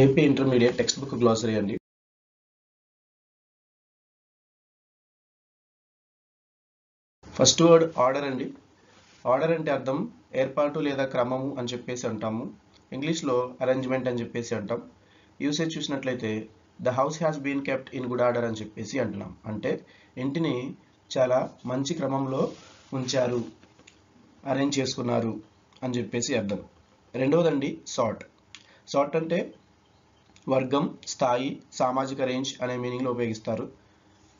AP intermediate text book glossary అండి. First word order అండి. Order అంటే అర్థం ఏర్పాటు లేదా క్రమము అని చెప్పేసి అంటాము. ఇంగ్లీష్లో అరేంజ్మెంట్ అని చెప్పేసి అంటాం. యూసేజ్ చూసినట్లయితే the house has been kept in good order అని చెప్పేసి అంటున్నాం. అంటే ఇంటిని చాలా మంచి క్రమంలో ఉంచారు, అరేంజ్ చేసుకున్నారు అని చెప్పేసి అర్థం. రెండవదండి సార్ట్. సార్ట్ అంటే వర్గం, స్థాయి, సామాజిక రేంజ్ అనే మీనింగ్లో ఉపయోగిస్తారు.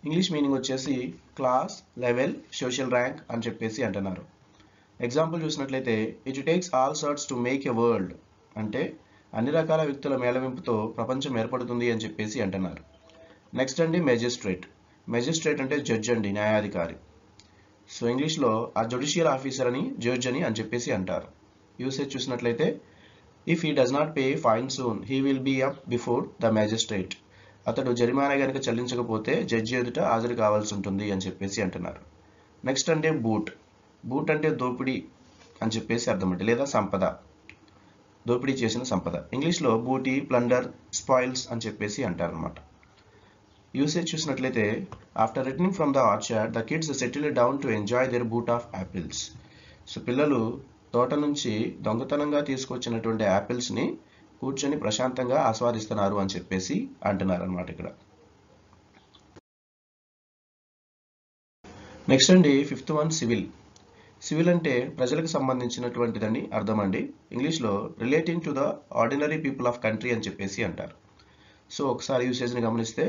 ఇంగ్లీష్ మీనింగ్ వచ్చేసి క్లాస్, లెవెల్, సోషల్ ర్యాంక్ అని చెప్పేసి అంటున్నారు. ఎగ్జాంపుల్ చూసినట్లయితే it takes all sorts to make a world అంటే అన్ని రకాల వ్యక్తుల మేళవింపుతో ప్రపంచం ఏర్పడుతుంది అని చెప్పేసి అంటున్నారు. నెక్స్ట్ అండి మెజిస్ట్రేట్. మెజిస్ట్రేట్ అంటే జడ్జ్ అండి, న్యాయాధికారి. సో ఇంగ్లీష్లో ఆ జుడిషియల్ ఆఫీసర్ అని జడ్జ్ అని చెప్పేసి అంటారు. యూసేజ్ చూసినట్లయితే if he does not pay fine soon he will be up before the magistrate. అతడు జరిమానా కనుక చెల్లించకపోతే జడ్జి ఎదుట హాజరు కావాల్సి ఉంటుంది అని చెప్పేసి అంటున్నారు. నెక్స్ట్ అంటే బూట్. బూట్ అంటే దోపిడీ అని చెప్పేసి అర్థం అంటే లేదా సంపద, దోపిడీ చేసిన సంపద. ఇంగ్లీష్లో బూటీ, ప్లండర్, స్పాయిల్స్ అని చెప్పేసి అంటారనమాట. యూసేజ్ చూసినట్లయితే after returning from the orchard the kids settled down to enjoy their booty of apples. So పిల్లలు తోట నుంచి దొంగతనంగా తీసుకొచ్చినటువంటి యాపిల్స్ని కూర్చొని ప్రశాంతంగా ఆస్వాదిస్తున్నారు అని చెప్పేసి అంటున్నారు అనమాట ఇక్కడ. నెక్స్ట్ అండి ఫిఫ్త్ వన్ సివిల్. సివిల్ అంటే ప్రజలకు సంబంధించినటువంటిదని అర్థం అండి. ఇంగ్లీష్లో relating to the ordinary people of country అని చెప్పేసి అంటారు. సో ఒకసారి యూసేజ్ని గమనిస్తే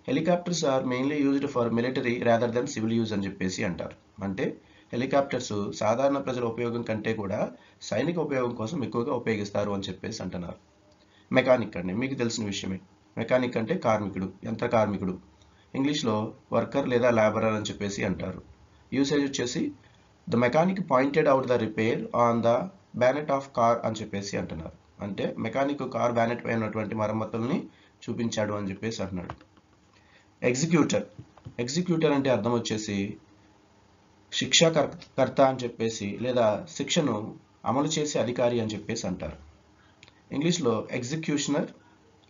helicopters are mainly used for military rather than civil use అని చెప్పేసి అంటారు. అంటే హెలికాప్టర్స్ సాధారణ ప్రజల ఉపయోగం కంటే కూడా సైనిక ఉపయోగం కోసం ఎక్కువగా ఉపయోగిస్తారు అని చెప్పేసి అంటున్నారు. మెకానిక్ అండి, మీకు తెలిసిన విషయమే. మెకానిక్ అంటే కార్మికుడు, యంత్ర కార్మికుడు. ఇంగ్లీష్లో వర్కర్ లేదా లేబరర్ అని చెప్పేసి అంటారు. యూసేజ్ వచ్చేసి the mechanic pointed out the repair on the bonnet of car అని చెప్పేసి అంటున్నారు. అంటే మెకానిక్ కార్ బ్యానెట్ పై ఉన్నటువంటి మరమ్మతుల్ని చూపించాడు అని చెప్పేసి అంటున్నాడు. ఎగ్జిక్యూటర్. ఎగ్జిక్యూటర్ అంటే అర్థం వచ్చేసి శిక్షాకర్త అని చెప్పేసి లేదా శిక్షను అమలు చేసే అధికారి అని చెప్పేసి అంటారు. ఇంగ్లీష్లో executioner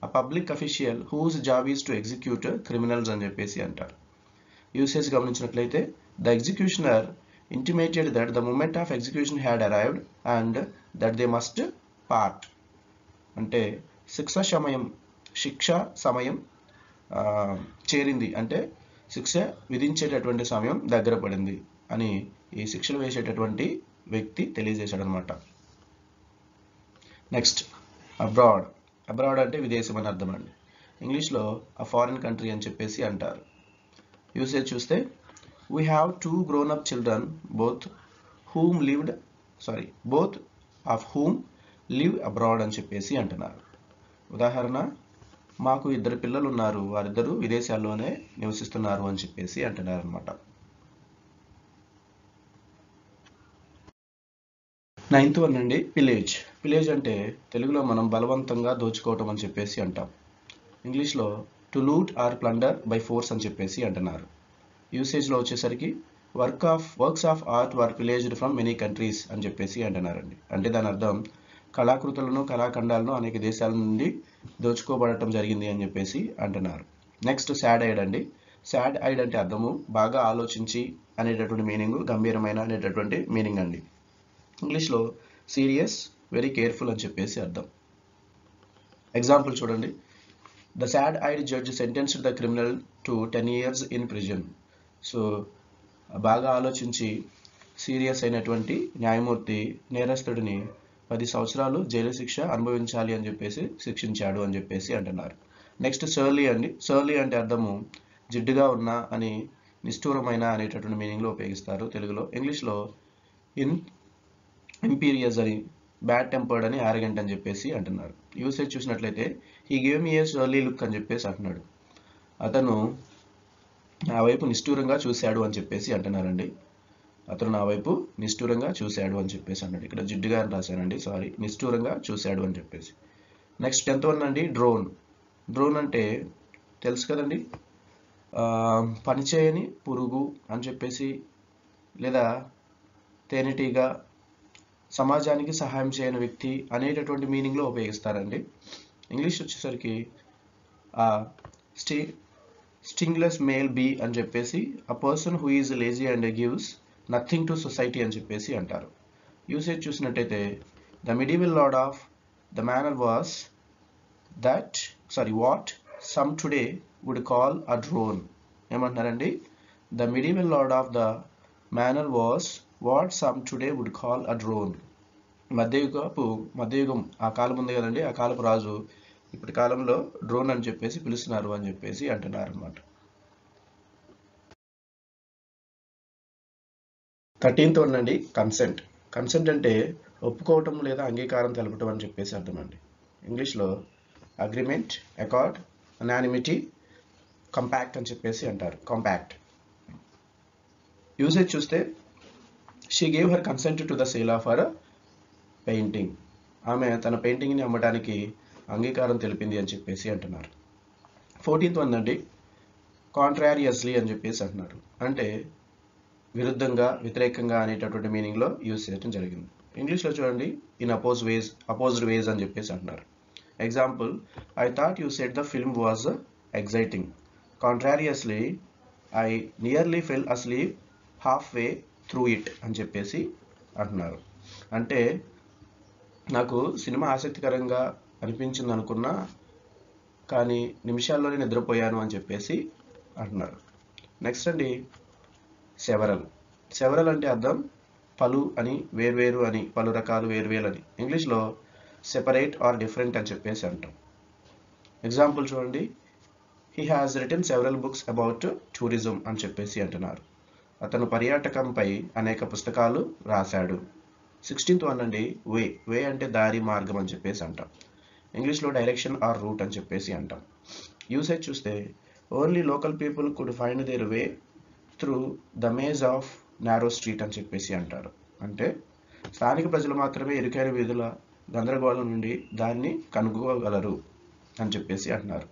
a public official whose job is to execute criminals అని చెప్పేసి అంటారు. యూసేజ్ గమనించినట్లయితే the executioner intimated that the moment of execution had arrived and that they must part. అంటే శిక్ష సమయం చేరింది అంటే శిక్ష విధించేటటువంటి సమయం దగ్గర పడింది అని ఈ శిక్షలు వేసేటటువంటి వ్యక్తి తెలియజేశాడు అనమాట. Next abroad. అబ్రాడ్ అంటే విదేశం అని అర్థం అండి. ఇంగ్లీష్లో a foreign country అని చెప్పేసి అంటారు. యూసేజ్ చూస్తే we have two grown up children both of whom live abroad అని చెప్పేసి అంటున్నారు. ఉదాహరణ మాకు ఇద్దరు పిల్లలు ఉన్నారు, వారిద్దరూ విదేశాల్లోనే నివసిస్తున్నారు అని చెప్పేసి అంటున్నారు అనమాట. నైన్త్ వన్ అండి పిలేజ్. పిలేజ్ అంటే తెలుగులో మనం బలవంతంగా దోచుకోవటం అని చెప్పేసి అంటాం. ఇంగ్లీష్లో to loot or plunder by force అని చెప్పేసి అంటున్నారు. యూసేజ్లో వచ్చేసరికి works of art were pillaged from many countries అని చెప్పేసి అంటున్నారండి. అంటే దాని అర్థం కళాకృతులను, కళాఖండాలను అనేక దేశాల నుండి దోచుకోబడటం జరిగింది అని చెప్పేసి అంటున్నారు. నెక్స్ట్ సాడ్ ఐడ్ అండి. సాడ్ ఐడ్ అంటే అర్థము బాగా ఆలోచించి అనేటటువంటి మీనింగ్, గంభీరమైన అనేటటువంటి మీనింగ్ అండి. ఇంగ్లీష్లో సీరియస్, వెరీ కేర్ఫుల్ అని చెప్పేసి అర్థం. ఎగ్జాంపుల్ చూడండి. The sad I'd judge sentenced the criminal to 10 years in prison. So బాగా ఆలోచించి సీరియస్ అయినటువంటి న్యాయమూర్తి నేరస్తుడిని 10 సంవత్సరాలు జైలు శిక్ష అనుభవించాలి అని చెప్పేసి శిక్షించాడు అని చెప్పేసి అంటున్నారు. నెక్స్ట్ సర్లీ అండి. సర్లీ అంటే అర్థము జిడ్డుగా ఉన్న అని, నిష్ఠూరమైన అనేటటువంటి మీనింగ్లో ఉపయోగిస్తారు తెలుగులో. ఇంగ్లీష్లో ఇంపీరియస్ అని, బ్యాడ్ టెంపర్డ్ అని, ఆరగెంట్ అని చెప్పేసి అంటున్నారు. యూసేజ్ చూసినట్లయితే he gave me A surely look అని చెప్పేసి అంటున్నాడు. అతను నా వైపు నిష్ఠూరంగా చూశాడు అని చెప్పేసి అంటున్నారండి. అతను నా వైపు నిష్ఠూరంగా చూశాడు అని చెప్పేసి అన్నాడు. ఇక్కడ జిడ్డుగా అని రాశానండి, సారీ, నిష్ఠూరంగా చూశాడు అని చెప్పేసి. నెక్స్ట్ 10th వన్ అండి డ్రోన్. డ్రోన్ అంటే తెలుసు కదండి, పనిచేయని పురుగు అని చెప్పేసి లేదా తేనెటీగ, సమాజానికి సహాయం చేయని వ్యక్తి అనేటటువంటి మీనింగ్లో ఉపయోగిస్తారండి. ఇంగ్లీష్ వచ్చేసరికి స్టింగ్లెస్ మేల్ బీ అని చెప్పేసి a person who is lazy and gives nothing to society అని చెప్పేసి అంటారు. యూసేజ్ చూసినట్టయితే the medieval lord of the manor was what some today would call a drone. ఏమంటున్నారండి? The medieval lord of the manor was what some today would call a drone. మధ్యయుగం ఆ కాలం ఉంది కదండి, ఆ కాలపు రాజు ఇప్పటి కాలంలో డ్రోన్ అని చెప్పేసి పిలుస్తున్నారు అని చెప్పేసి అంటున్నారు అనమాట. 13th వన్ అండి, కన్సెంట్. కన్సెంట్ అంటే ఒప్పుకోవటం లేదా అంగీకారం తెలపటం అని చెప్పేసి అర్థం అండి. ఇంగ్లీష్లో అగ్రిమెంట్, అకార్డ్, అనానిమిటీ, కంపాక్ట్ అని చెప్పేసి అంటారు. కాంపాక్ట్. యూసేజ్ చూస్తే she gave her consent to the sale of her painting. ఆమె తన పెయింటింగ్ని అమ్మడానికి అంగీకారం తెలిపింది అని చెప్పేసి అంటున్నారు. 14th వన్ అండి, కాంట్రారియస్లీ అని చెప్పేసి అంటున్నారు. అంటే విరుద్ధంగా, వ్యతిరేకంగా అనేటటువంటి మీనింగ్లో యూజ్ చేయడం జరిగింది. ఇంగ్లీష్లో చూడండి, ఇన్ అపోజ్డ్ వేస్ అని చెప్పేసి అంటున్నారు. Example, I thought you said the film was exciting. Contrariously I nearly fell asleep halfway through it అని చెప్పేసి అంటున్నారు. అంటే నాకు సినిమా ఆసక్తికరంగా అనిపించింది అనుకున్నా, కానీ నిమిషాల్లోనే నిద్రపోయాను అని చెప్పేసి అంటున్నారు. నెక్స్ట్ అండి, సెవరల్ అంటే అర్థం పలు అని, వేర్వేరు అని, పలు రకాలు, వేర్వేరు అని. ఇంగ్లీష్లో సెపరేట్ ఆర్ డిఫరెంట్ అని చెప్పేసి అంటాం. ఎగ్జాంపుల్ చూడండి, he has written several books about tourism అని చెప్పేసి అంటున్నారు. అతను పర్యాటకంపై అనేక పుస్తకాలు రాశాడు. 16th వన్ అండి, వే అంటే దారి, మార్గం అని చెప్పేసి అంటాం. ఇంగ్లీష్లో డైరెక్షన్ ఆర్ రూట్ అని చెప్పేసి అంటాం. యూసేజ్ చూస్తే only local people could find their way through the maze of narrow street అని చెప్పేసి అంటారు. అంటే స్థానిక ప్రజలు మాత్రమే ఇరుకైన వీధుల గందరగోళం నుండి దాన్ని కనుగోగలరు అని చెప్పేసి అంటున్నారు.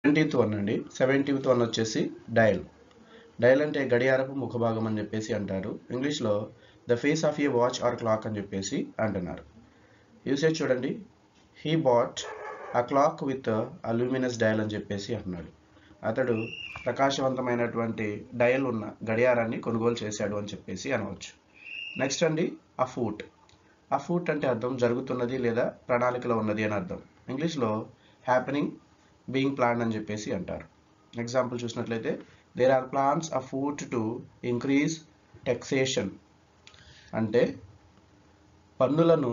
17th వన్ వచ్చేసి డయల్. డయల్ అంటే గడియారపు ముఖభాగం అని చెప్పేసి అంటారు. ఇంగ్లీష్లో the face of a watch or clock అని చెప్పేసి అంటున్నారు. యూసేజ్ చూడండి, he bought a clock with a luminous dial అని చెప్పేసి అంటున్నాడు. అతడు ప్రకాశవంతమైనటువంటి డయల్ ఉన్న గడియారాన్ని కొనుగోలు చేశాడు అని చెప్పేసి అనవచ్చు. నెక్స్ట్ అండి, అఫూట్. అఫూట్ అంటే అర్థం జరుగుతున్నది లేదా ప్రణాళికలో ఉన్నది అని అర్థం. ఇంగ్లీష్లో హ్యాపెనింగ్, బీయింగ్ ప్లాన్ అని చెప్పేసి అంటారు. ఎగ్జాంపుల్ చూసినట్లయితే there are plans afoot to increase taxation. అంటే పన్నులను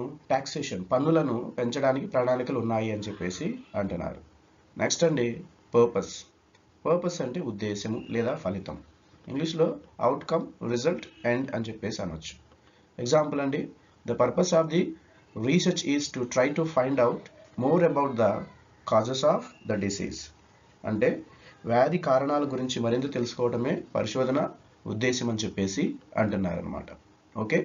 పెంచడానికి ప్రణాళికలు ఉన్నాయి అని చెప్పేసి అంటున్నారు. నెక్స్ట్ అండి, పర్పస్ అంటే ఉద్దేశము లేదా ఫలితం. ఇంగ్లీష్లో అవుట్కమ్, రిజల్ట్, ఎండ్ అని చెప్పేసి అనొచ్చు. ఎగ్జాంపుల్ అండి, the purpose of the research is to try to find out more about the causes of the disease. అంటే వ్యాధి కారణాల గురించి మరింత తెలుసుకోవడమే పరిశోధన ఉద్దేశం అని చెప్పేసి అంటున్నారు అనమాట. ఓకే.